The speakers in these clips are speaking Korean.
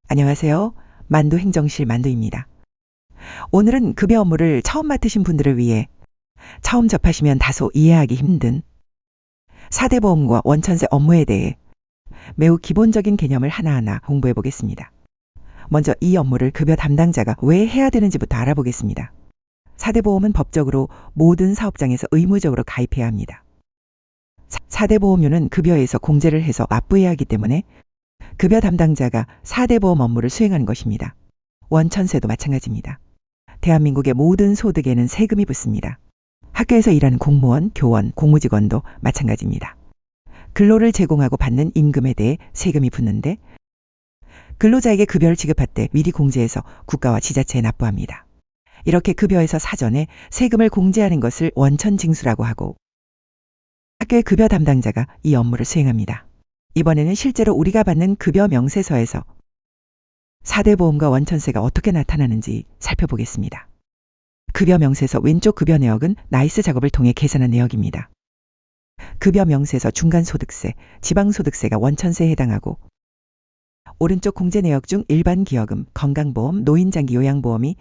안녕하세요. 만두 행정실 만두입니다. 오늘은 급여 업무를 처음 맡으신 분들을 위해 처음 접하시면 다소 이해하기 힘든 4대 보험과 원천세 업무에 대해 매우 기본적인 개념을 하나하나 공부해 보겠습니다. 먼저 이 업무를 급여 담당자가 왜 해야 되는지부터 알아보겠습니다. 4대 보험은 법적으로 모든 사업장에서 의무적으로 가입해야 합니다. 4대 보험료는 급여에서 공제를 해서 납부해야 하기 때문에 급여 담당자가 4대 보험 업무를 수행하는 것입니다. 원천세도 마찬가지입니다. 대한민국의 모든 소득에는 세금이 붙습니다. 학교에서 일하는 공무원, 교원, 공무직원도 마찬가지입니다. 근로를 제공하고 받는 임금에 대해 세금이 붙는데 근로자에게 급여를 지급할 때 미리 공제해서 국가와 지자체에 납부합니다. 이렇게 급여에서 사전에 세금을 공제하는 것을 원천징수라고 하고 학교의 급여 담당자가 이 업무를 수행합니다. 이번에는 실제로 우리가 받는 급여 명세서에서 4대 보험과 원천세가 어떻게 나타나는지 살펴보겠습니다. 급여 명세서 왼쪽 급여 내역은 나이스 작업을 통해 계산한 내역입니다. 급여 명세서 중간소득세, 지방소득세가 원천세에 해당하고 오른쪽 공제 내역 중 일반 기여금, 건강보험, 노인장기 요양보험이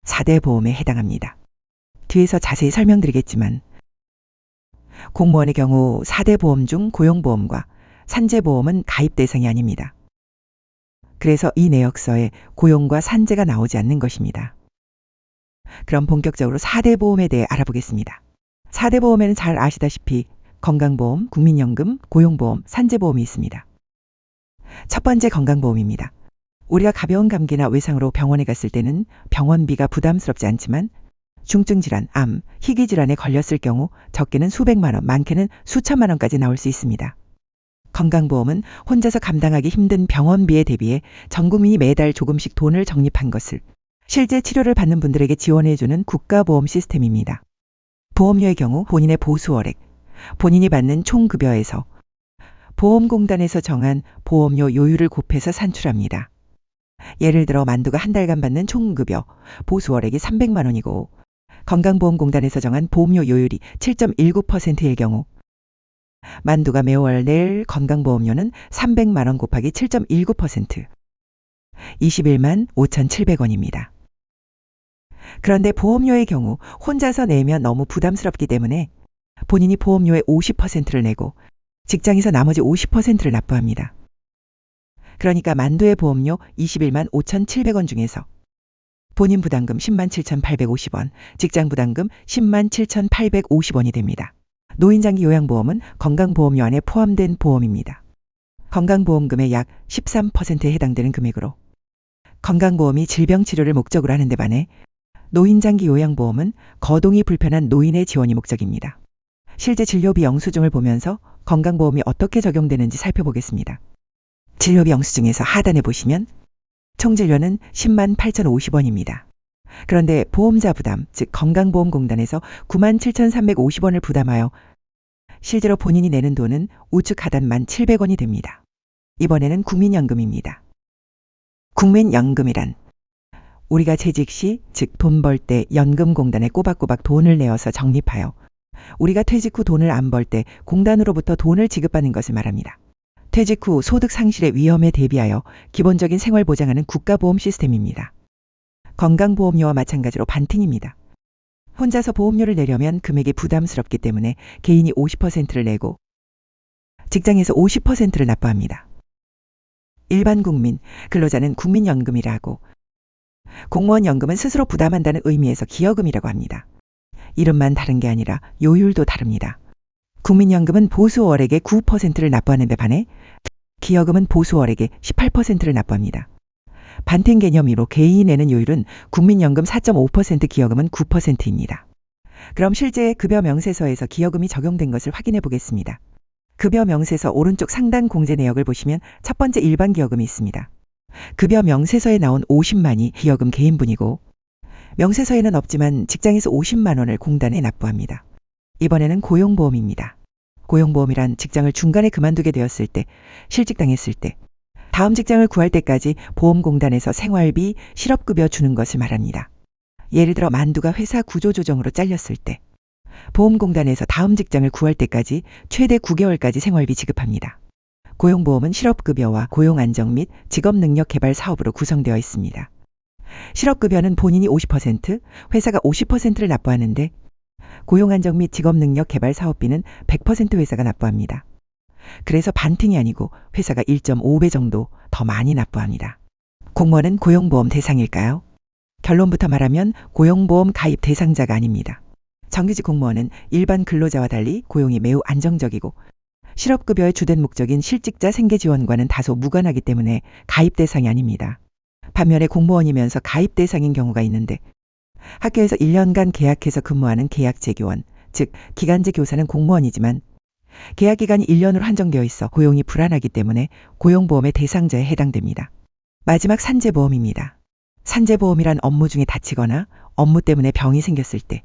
4대 보험에 해당합니다. 뒤에서 자세히 설명드리겠지만 공무원의 경우 4대 보험 중 고용보험과 산재보험은 가입 대상이 아닙니다. 그래서 이 내역서에 고용과 산재가 나오지 않는 것입니다. 그럼 본격적으로 4대 보험에 대해 알아보겠습니다. 4대 보험에는 잘 아시다시피 건강보험, 국민연금, 고용보험, 산재보험이 있습니다. 첫 번째 건강보험입니다. 우리가 가벼운 감기나 외상으로 병원에 갔을 때는 병원비가 부담스럽지 않지만 중증질환, 암, 희귀질환에 걸렸을 경우 적게는 수백만 원, 많게는 수천만 원까지 나올 수 있습니다. 건강보험은 혼자서 감당하기 힘든 병원비에 대비해 전 국민이 매달 조금씩 돈을 적립한 것을 실제 치료를 받는 분들에게 지원해주는 국가보험 시스템입니다. 보험료의 경우 본인의 보수월액, 본인이 받는 총급여에서 보험공단에서 정한 보험료 요율을 곱해서 산출합니다. 예를 들어 만두가 한 달간 받는 총급여, 보수월액이 300만 원이고 건강보험공단에서 정한 보험료 요율이 7.19%일 경우 만두가 매월 낼 건강보험료는 300만 원 곱하기 7.19%, 21만 5,700원입니다. 그런데 보험료의 경우 혼자서 내면 너무 부담스럽기 때문에 본인이 보험료의 50%를 내고 직장에서 나머지 50%를 납부합니다. 그러니까 만두의 보험료 21만 5,700원 중에서 본인 부담금 10만 7,850원, 직장 부담금 10만 7,850원이 됩니다. 노인장기 요양보험은 건강보험료 안에 포함된 보험입니다. 건강보험금의 약 13%에 해당되는 금액으로 건강보험이 질병치료를 목적으로 하는 데 반해 노인장기 요양보험은 거동이 불편한 노인의 지원이 목적입니다. 실제 진료비 영수증을 보면서 건강보험이 어떻게 적용되는지 살펴보겠습니다. 진료비 영수증에서 하단에 보시면 총진료는 10만 8,050원입니다. 그런데 보험자 부담, 즉 건강보험공단에서 9만 7,350원을 부담하여 실제로 본인이 내는 돈은 우측 하단 1,700원이 됩니다. 이번에는 국민연금입니다. 국민연금이란 우리가 재직 시, 즉 돈 벌 때 연금공단에 꼬박꼬박 돈을 내어서 적립하여 우리가 퇴직 후 돈을 안 벌 때 공단으로부터 돈을 지급받는 것을 말합니다. 퇴직 후 소득 상실의 위험에 대비하여 기본적인 생활 보장하는 국가보험 시스템입니다. 건강보험료와 마찬가지로 반띵입니다. 혼자서 보험료를 내려면 금액이 부담스럽기 때문에 개인이 50%를 내고 직장에서 50%를 납부합니다. 일반 국민, 근로자는 국민연금이라 하고 공무원연금은 스스로 부담한다는 의미에서 기여금이라고 합니다. 이름만 다른 게 아니라 요율도 다릅니다. 국민연금은 보수월액의 9%를 납부하는 데 반해 기여금은 보수월액의 18%를 납부합니다. 반띵 개념으로 개인이 내는 요율은 국민연금 4.5%, 기여금은 9%입니다. 그럼 실제 급여 명세서에서 기여금이 적용된 것을 확인해 보겠습니다. 급여 명세서 오른쪽 상단 공제 내역을 보시면 첫 번째 일반 기여금이 있습니다. 급여 명세서에 나온 50만이 기여금 개인분이고 명세서에는 없지만 직장에서 50만 원을 공단에 납부합니다. 이번에는 고용보험입니다. 고용보험이란 직장을 중간에 그만두게 되었을 때, 실직당했을 때, 다음 직장을 구할 때까지 보험공단에서 생활비, 실업급여 주는 것을 말합니다. 예를 들어 만두가 회사 구조조정으로 잘렸을 때 보험공단에서 다음 직장을 구할 때까지 최대 9개월까지 생활비 지급합니다. 고용보험은 실업급여와 고용안정 및 직업능력 개발 사업으로 구성되어 있습니다. 실업급여는 본인이 50%, 회사가 50%를 납부하는데 고용안정 및 직업능력 개발 사업비는 100% 회사가 납부합니다. 그래서 반등이 아니고 회사가 1.5배 정도 더 많이 납부합니다. 공무원은 고용보험 대상일까요? 결론부터 말하면 고용보험 가입 대상자가 아닙니다. 정규직 공무원은 일반 근로자와 달리 고용이 매우 안정적이고 실업급여의 주된 목적인 실직자 생계지원과는 다소 무관하기 때문에 가입 대상이 아닙니다. 반면에 공무원이면서 가입 대상인 경우가 있는데 학교에서 1년간 계약해서 근무하는 계약제 교원, 즉 기간제 교사는 공무원이지만 계약기간이 1년으로 한정되어 있어 고용이 불안하기 때문에 고용보험의 대상자에 해당됩니다. 마지막 산재보험입니다. 산재보험이란 업무 중에 다치거나 업무 때문에 병이 생겼을 때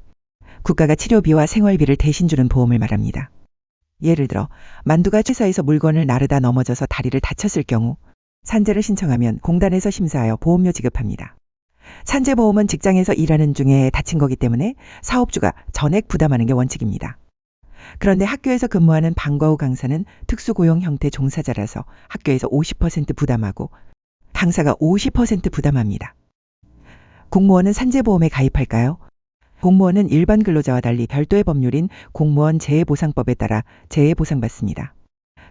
국가가 치료비와 생활비를 대신 주는 보험을 말합니다. 예를 들어 만두가 회사에서 물건을 나르다 넘어져서 다리를 다쳤을 경우 산재를 신청하면 공단에서 심사하여 보험료 지급합니다. 산재보험은 직장에서 일하는 중에 다친 거기 때문에 사업주가 전액 부담하는 게 원칙입니다. 그런데 학교에서 근무하는 방과 후 강사는 특수고용 형태 종사자라서 학교에서 50% 부담하고 강사가 50% 부담합니다. 공무원은 산재보험에 가입할까요? 공무원은 일반 근로자와 달리 별도의 법률인 공무원 재해보상법에 따라 재해보상받습니다.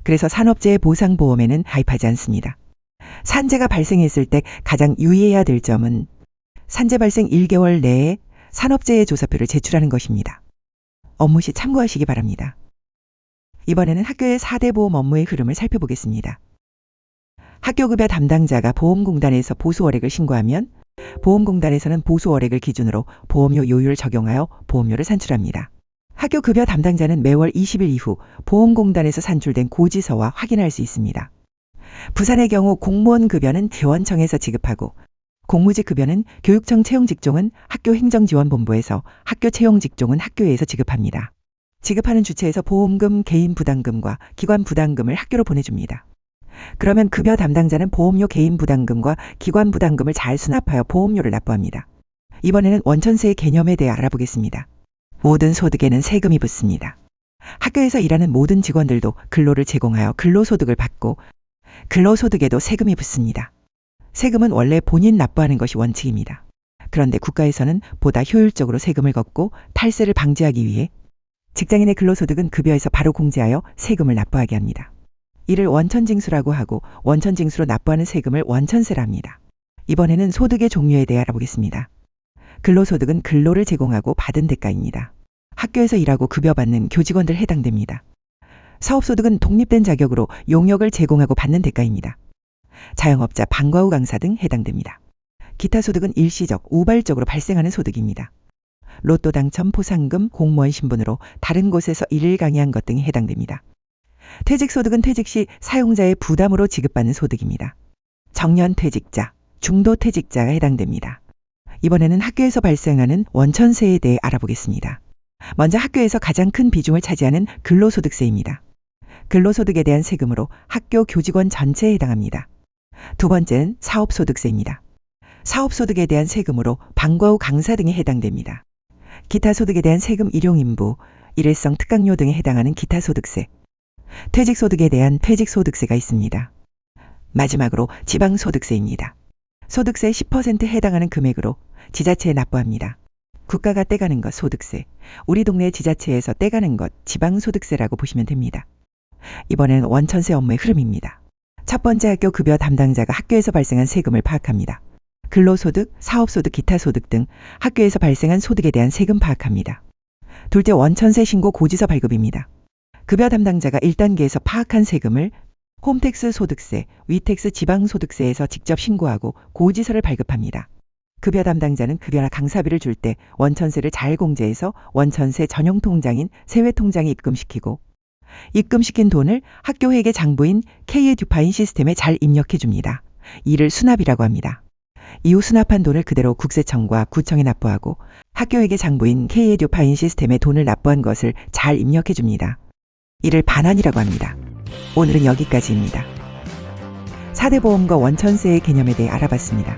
그래서 산업재해보상보험에는 가입하지 않습니다. 산재가 발생했을 때 가장 유의해야 될 점은 산재 발생 1개월 내에 산업재해조사표를 제출하는 것입니다. 업무 시 참고하시기 바랍니다. 이번에는 학교의 4대 보험 업무의 흐름을 살펴보겠습니다. 학교급여 담당자가 보험공단에서 보수월액을 신고하면 보험공단에서는 보수월액을 기준으로 보험료 요율을 적용하여 보험료를 산출합니다. 학교급여 담당자는 매월 20일 이후 보험공단에서 산출된 고지서와 확인할 수 있습니다. 부산의 경우 공무원 급여는 교원청에서 지급하고 공무직 급여는 교육청 채용직종은 학교행정지원본부에서 학교 채용직종은 학교에서 지급합니다. 지급하는 주체에서 보험금, 개인부담금과 기관부담금을 학교로 보내줍니다. 그러면 급여 담당자는 보험료 개인부담금과 기관부담금을 잘 수납하여 보험료를 납부합니다. 이번에는 원천세의 개념에 대해 알아보겠습니다. 모든 소득에는 세금이 붙습니다. 학교에서 일하는 모든 직원들도 근로를 제공하여 근로소득을 받고 근로소득에도 세금이 붙습니다. 세금은 원래 본인 납부하는 것이 원칙입니다. 그런데 국가에서는 보다 효율적으로 세금을 걷고 탈세를 방지하기 위해 직장인의 근로소득은 급여에서 바로 공제하여 세금을 납부하게 합니다. 이를 원천징수라고 하고 원천징수로 납부하는 세금을 원천세라 합니다. 이번에는 소득의 종류에 대해 알아보겠습니다. 근로소득은 근로를 제공하고 받은 대가입니다. 학교에서 일하고 급여받는 교직원들 해당됩니다. 사업소득은 독립된 자격으로 용역을 제공하고 받는 대가입니다. 자영업자, 방과 후 강사 등 해당됩니다. 기타 소득은 일시적, 우발적으로 발생하는 소득입니다. 로또 당첨, 포상금, 공무원 신분으로 다른 곳에서 일을 강의한 것 등이 해당됩니다. 퇴직소득은 퇴직 시 사용자의 부담으로 지급받는 소득입니다. 정년퇴직자, 중도퇴직자가 해당됩니다. 이번에는 학교에서 발생하는 원천세에 대해 알아보겠습니다. 먼저 학교에서 가장 큰 비중을 차지하는 근로소득세입니다. 근로소득에 대한 세금으로 학교 교직원 전체에 해당합니다. 두 번째는 사업소득세입니다. 사업소득에 대한 세금으로 방과 후 강사 등에 해당됩니다. 기타 소득에 대한 세금 일용인부, 일회성 특강료 등에 해당하는 기타 소득세, 퇴직소득에 대한 퇴직소득세가 있습니다. 마지막으로 지방소득세입니다. 소득세 10%에 해당하는 금액으로 지자체에 납부합니다. 국가가 떼가는 것 소득세, 우리 동네 지자체에서 떼가는 것 지방소득세라고 보시면 됩니다. 이번에는 원천세 업무의 흐름입니다. 첫 번째 학교 급여 담당자가 학교에서 발생한 세금을 파악합니다. 근로소득, 사업소득, 기타소득 등 학교에서 발생한 소득에 대한 세금 파악합니다. 둘째 원천세 신고 고지서 발급입니다. 급여 담당자가 1단계에서 파악한 세금을 홈택스 소득세, 위택스 지방소득세에서 직접 신고하고 고지서를 발급합니다. 급여 담당자는 급여나 강사비를 줄 때 원천세를 잘 공제해서 원천세 전용 통장인 세외통장에 입금시키고 입금시킨 돈을 학교회계 장부인 K에듀파인 시스템에 잘 입력해 줍니다. 이를 수납이라고 합니다. 이후 수납한 돈을 그대로 국세청과 구청에 납부하고 학교회계 장부인 K에듀파인 시스템에 돈을 납부한 것을 잘 입력해 줍니다. 이를 반환이라고 합니다. 오늘은 여기까지입니다. 4대 보험과 원천세의 개념에 대해 알아봤습니다.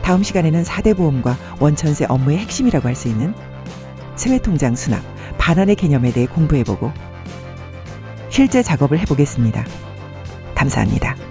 다음 시간에는 4대 보험과 원천세 업무의 핵심이라고 할 수 있는 세외통장 수납, 반환의 개념에 대해 공부해보고 실제 작업을 해보겠습니다. 감사합니다.